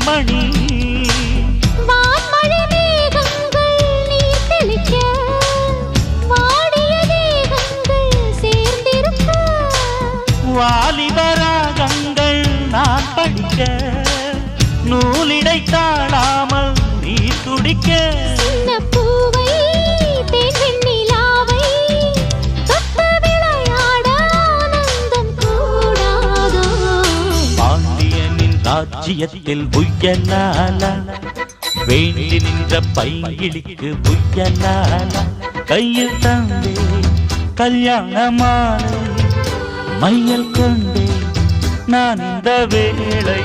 கண்மணி வான்மழை மேகங்கள் நீர் தெளிக்க வாடிய தேகங்கள் சேர்ந்திருக்க வாலிபராகங்கள் நான் படிக்க நூலிடை தாழாமல் நீ துடிக்க சின்ன பூவை தேன் வெண்ணிலாவை தொட்டு விளையாட ஆனந்தம் கூடாதோ பாண்டியனின் ராஜ்யத்தில் புயலாலா வேண்டி நின்ற பைங்கிளிக்கு புயலாலா கையில் தந்தே கல்யாண மாலை மையல் கொண்டே நான் இந்த வேளை